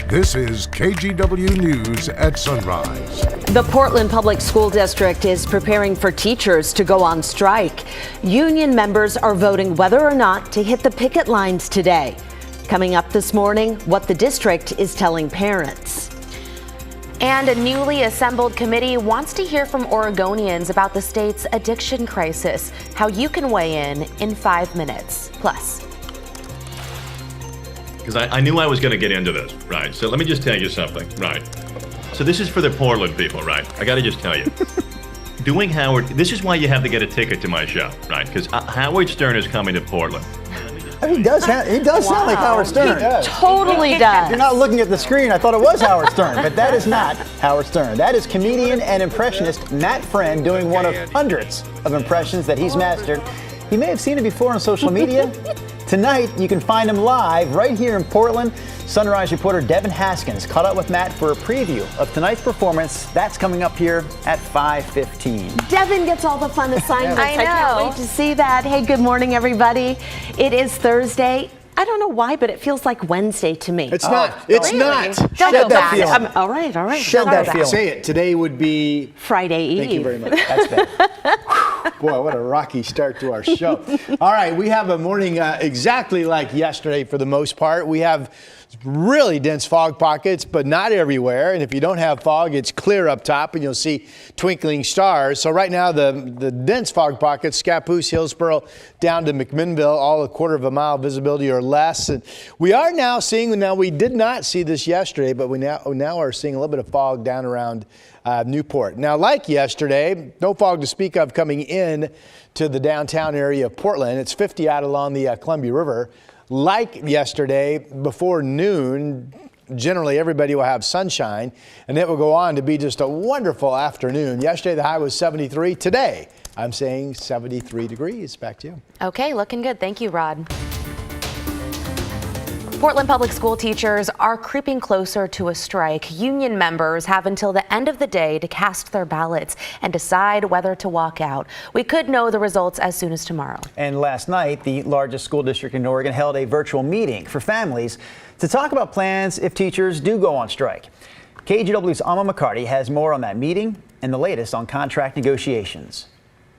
This is KGW News at Sunrise. The Portland Public School District is preparing for teachers to go on strike. Union members are voting whether or not to hit the picket lines today. Coming up this morning, what the district is telling parents. And a newly assembled committee wants to hear from Oregonians about the state's addiction crisis. How you can weigh in 5 minutes. Plus. Because I knew I was going to get into this, right? So let me just tell you something, right? So this is for the Portland people, right? I got to just tell you. Doing Howard, this is why you have to get a ticket to my show, right? Because Howard Stern is coming to Portland. I mean, he does sound like Howard Stern. He totally does. You're not looking at the screen. I thought it was Howard Stern, but that is not Howard Stern. That is comedian and impressionist Matt Friend doing one of hundreds of impressions that he's mastered. You may have seen it before on social media. Tonight, you can find him live right here in Portland. Sunrise reporter Devin Haskins caught up with Matt for a preview of tonight's performance. That's coming up here at 5:15. Devin gets all the fun assignments. I know. I can't wait to see that. Hey, good morning, everybody. It is Thursday. I don't know why, but it feels like Wednesday to me. It's not. It's really? not. Don't go back. All right. Shed that feeling. Say it. Today would be Friday Eve. Thank you very much. That's bad. Boy, what a rocky start to our show. All right, we have a morning exactly like yesterday for the most part. We have really dense fog pockets, but not everywhere. And if you don't have fog, it's clear up top and you'll see twinkling stars. So right now, the dense fog pockets, Scappoose, Hillsboro, down to McMinnville, all a quarter of a mile visibility or less. And we are now seeing, we did not see this yesterday, but we now are seeing a little bit of fog down around Newport. Now, like yesterday, no fog to speak of coming in to the downtown area of Portland. It's 50 out along the Columbia River. Like yesterday, before noon, generally everybody will have sunshine, and it will go on to be just a wonderful afternoon. Yesterday, the high was 73. Today, I'm saying 73 degrees. Back to you. Okay, looking good. Thank you, Rod. Portland Public School teachers are creeping closer to a strike. Union members have until the end of the day to cast their ballots and decide whether to walk out. We could know the results as soon as tomorrow. And last night, the largest school district in Oregon held a virtual meeting for families to talk about plans if teachers do go on strike. KGW's Alma McCarty has more on that meeting and the latest on contract negotiations.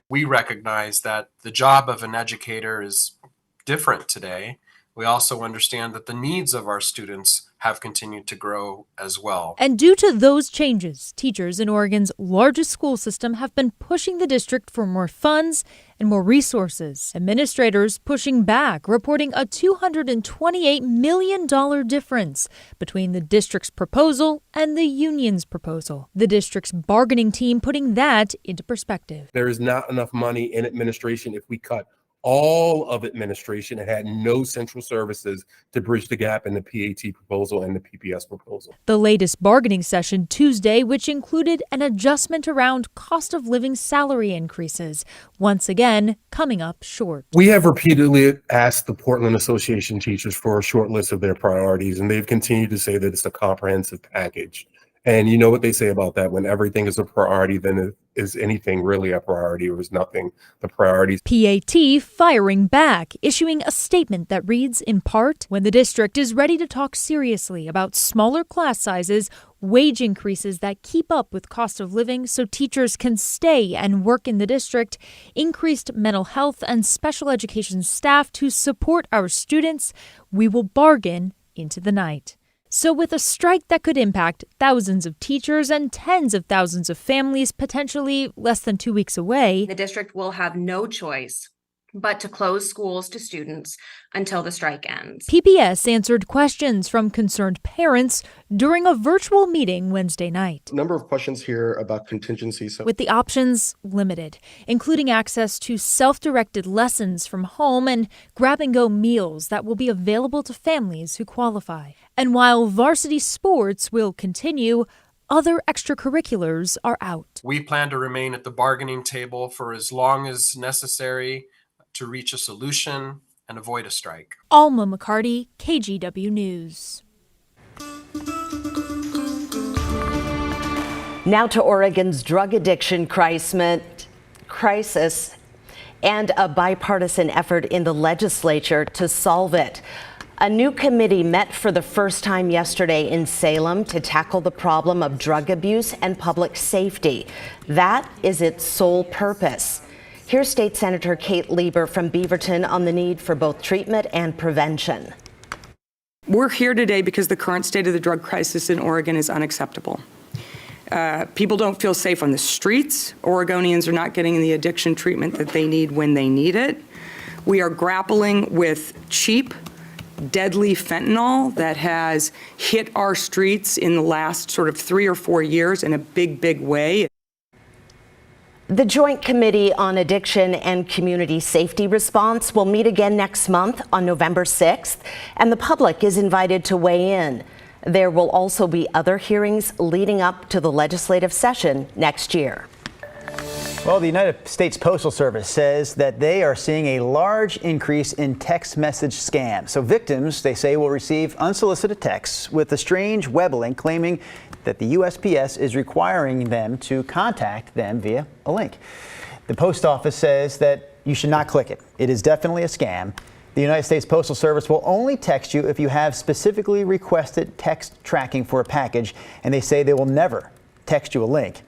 We recognize that the job of an educator is different today. We also understand that the needs of our students have continued to grow as well. And due to those changes, teachers in Oregon's largest school system have been pushing the district for more funds and more resources. Administrators pushing back, reporting a $228 million difference between the district's proposal and the union's proposal. The district's bargaining team putting that into perspective. There is not enough money in administration if we cut all of administration and had no central services to bridge the gap in the PAT proposal and the PPS proposal. The latest bargaining session Tuesday, which included an adjustment around cost of living salary increases, once again coming up short. We have repeatedly asked the Portland Association teachers for a short list of their priorities, and they've continued to say that it's a comprehensive package. And you know what they say about that. When everything is a priority, then is anything really a priority, or is nothing the priorities? PAT firing back, issuing a statement that reads, in part, when the district is ready to talk seriously about smaller class sizes, wage increases that keep up with cost of living so teachers can stay and work in the district, increased mental health and special education staff to support our students, we will bargain into the night. So with a strike that could impact thousands of teachers and tens of thousands of families potentially less than 2 weeks away, the district will have no choice but to close schools to students until the strike ends. PPS answered questions from concerned parents during a virtual meeting Wednesday night. A number of questions here about contingencies. With the options limited, including access to self-directed lessons from home and grab-and-go meals that will be available to families who qualify. And while varsity sports will continue, other extracurriculars are out. We plan to remain at the bargaining table for as long as necessary to reach a solution and avoid a strike. Alma McCarty, KGW News. Now to Oregon's drug addiction crisis and a bipartisan effort in the legislature to solve it. A new committee met for the first time yesterday in Salem to tackle the problem of drug abuse and public safety. That is its sole purpose. Here's State Senator Kate Lieber from Beaverton on the need for both treatment and prevention. We're here today because the current state of the drug crisis in Oregon is unacceptable. People don't feel safe on the streets. Oregonians are not getting the addiction treatment that they need when they need it. We are grappling with cheap, deadly fentanyl that has hit our streets in the last sort of 3 or 4 years in a big, big way. The Joint Committee on Addiction and Community Safety Response will meet again next month on November 6th, and the public is invited to weigh in. There will also be other hearings leading up to the legislative session next year. Well, the United States Postal Service says that they are seeing a large increase in text message scams. So victims, they say, will receive unsolicited texts with a strange web link claiming that the USPS is requiring them to contact them via a link. The post office says that you should not click it. It is definitely a scam. The United States Postal Service will only text you if you have specifically requested text tracking for a package, and they say they will never text you a link.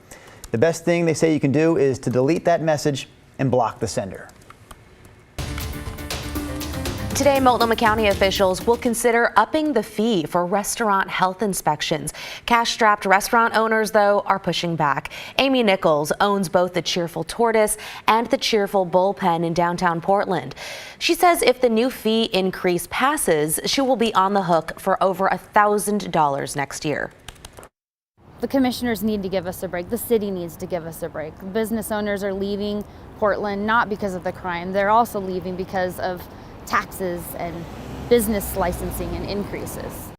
The best thing they say you can do is to delete that message and block the sender. Today, Multnomah County officials will consider upping the fee for restaurant health inspections. Cash-strapped restaurant owners, though, are pushing back. Amy Nichols owns both the Cheerful Tortoise and the Cheerful Bullpen in downtown Portland. She says if the new fee increase passes, she will be on the hook for over $1,000 next year. The commissioners need to give us a break. The city needs to give us a break. Business owners are leaving Portland not because of the crime. They're also leaving because of taxes and business licensing and increases.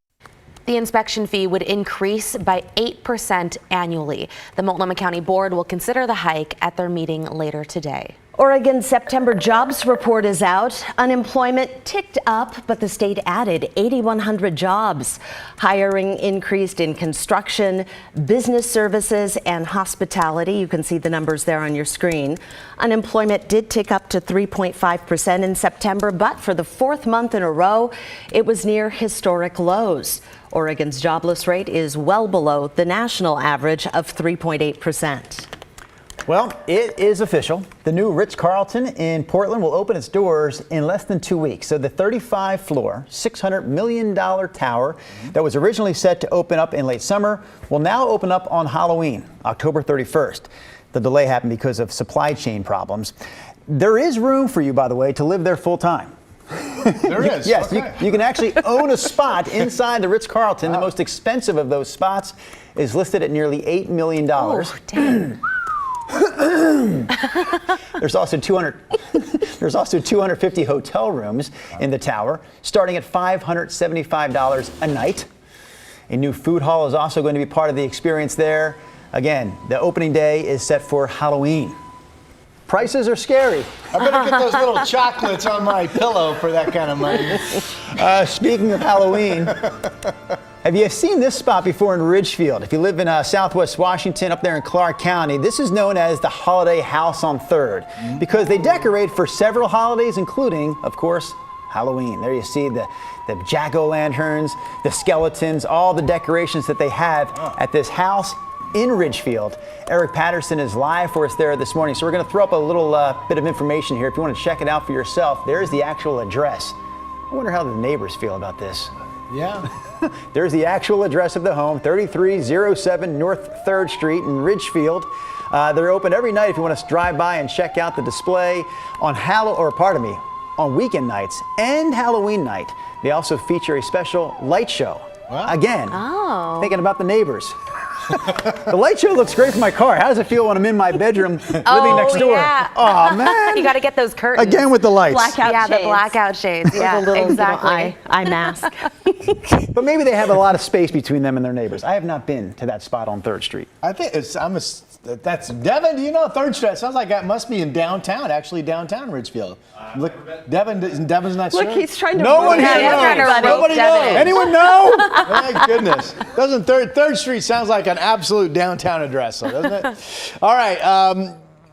The inspection fee would increase by 8% annually. The Multnomah County Board will consider the hike at their meeting later today. Oregon's September jobs report is out. Unemployment ticked up, but the state added 8,100 jobs. Hiring increased in construction, business services, and hospitality. You can see the numbers there on your screen. Unemployment did tick up to 3.5% in September, but for the 4th month in a row, it was near historic lows. Oregon's jobless rate is well below the national average of 3.8%. Well, it is official. The new Ritz-Carlton in Portland will open its doors in less than 2 weeks. So the 35-floor, $600 million tower that was originally set to open up in late summer will now open up on Halloween, October 31st. The delay happened because of supply chain problems. There is room for you, by the way, to live there full time. There is? Yes, Okay. you can actually own a spot inside the Ritz-Carlton. The most expensive of those spots is listed at nearly $8 million. Oh, dang. There's also 250 hotel rooms in the tower, starting at $575 a night. A new food hall is also going to be part of the experience there. Again, the opening day is set for Halloween. Prices are scary. I better get those little chocolates on my pillow for that kind of money. Speaking of Halloween, have you seen this spot before in Ridgefield? If you live in Southwest Washington, up there in Clark County, this is known as the Holiday House on 3rd because they decorate for several holidays, including, of course, Halloween. There you see the jack-o'-lanterns, the skeletons, all the decorations that they have at this house in Ridgefield. Eric Patterson is live for us there this morning, so we're going to throw up a little bit of information here. If you want to check it out for yourself, there's the actual address. I wonder how the neighbors feel about this. Yeah. There's the actual address of the home, 3307 North 3rd Street in Ridgefield. They're open every night if you want to drive by and check out the display on on weekend nights and Halloween night. They also feature a special light show. Wow. Again, thinking about the neighbors. The light show looks great for my car. How does it feel when I'm in my bedroom living next door? Yeah. Oh, man. You got to get those curtains. Again with the lights. Blackout Yeah, shades. the blackout shades. Yeah, With a little exactly. eye mask. But maybe they have a lot of space between them and their neighbors. I have not been to that spot on 3rd Street. I think that's Devin. Do you know 3rd Street? It sounds like that must be in downtown, actually downtown Ridgefield. Look, Devin's not sure. Look, he's trying to No one rope here that knows. everybody. Nobody Devin. knows. Anyone know? My goodness. Doesn't 3rd Street sounds like an absolute downtown address, though, doesn't it? All right.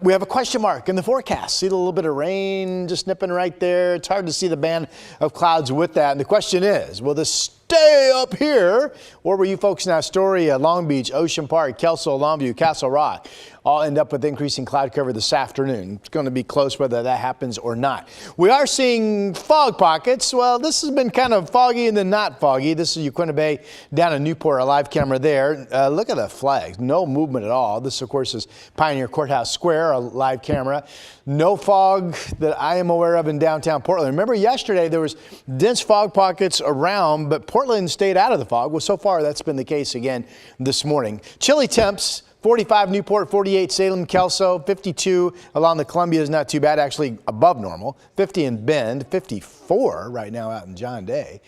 we have a question mark in the forecast. See a little bit of rain just nipping right there. It's hard to see the band of clouds with that. And the question is, will this stay up here? Or will you folks in Astoria, Long Beach, Ocean Park, Kelso, Longview, Castle Rock all end up with increasing cloud cover this afternoon? It's going to be close whether that happens or not. We are seeing fog pockets. Well, this has been kind of foggy and then not foggy. This is Uquinta Bay down in Newport, a live camera there. Look at the flags. No movement at all. This, of course, is Pioneer Courthouse Square, a live camera. No fog that I am aware of in downtown Portland. Remember yesterday there was dense fog pockets around, but Portland stayed out of the fog. Well, so far that's been the case again this morning. Chilly temps. 45 Newport, 48 Salem, Kelso, 52 along the Columbia is not too bad, actually above normal. 50 in Bend, 54 right now out in John Day.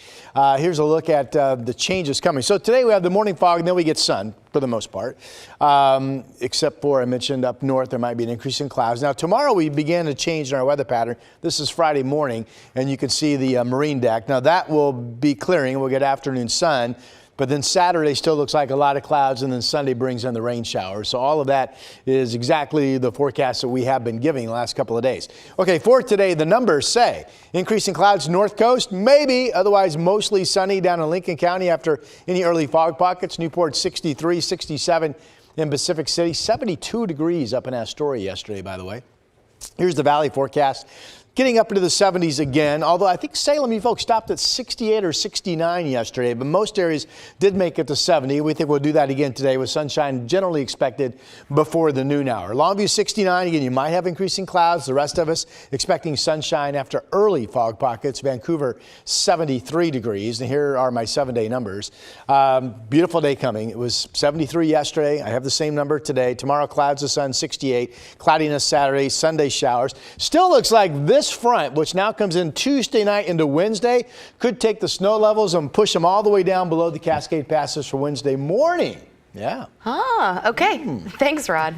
Here's a look at the changes coming. So today we have the morning fog and then we get sun for the most part, except for I mentioned up north there might be an increase in clouds. Now tomorrow we begin to change in our weather pattern. This is Friday morning and you can see the marine deck. Now that will be clearing. We'll get afternoon sun. But then Saturday still looks like a lot of clouds, and then Sunday brings in the rain showers. So all of that is exactly the forecast that we have been giving the last couple of days. Okay, for today, the numbers say increasing clouds north coast, maybe, otherwise mostly sunny down in Lincoln County after any early fog pockets. Newport 63, 67 in Pacific City, 72 degrees up in Astoria yesterday, by the way. Here's the valley forecast. Getting up into the 70s again, although I think Salem, you folks stopped at 68 or 69 yesterday, but most areas did make it to 70. We think we'll do that again today with sunshine generally expected before the noon hour. Longview 69, again, you might have increasing clouds. The rest of us expecting sunshine after early fog pockets. Vancouver 73 degrees. And here are my 7-day numbers. Beautiful day coming. It was 73 yesterday. I have the same number today. Tomorrow, clouds of sun 68. Cloudiness Saturday, Sunday showers. Still looks like this front, which now comes in Tuesday night into Wednesday, could take the snow levels and push them all the way down below the Cascade Passes for Wednesday morning. Yeah. Okay. Thanks, Rod.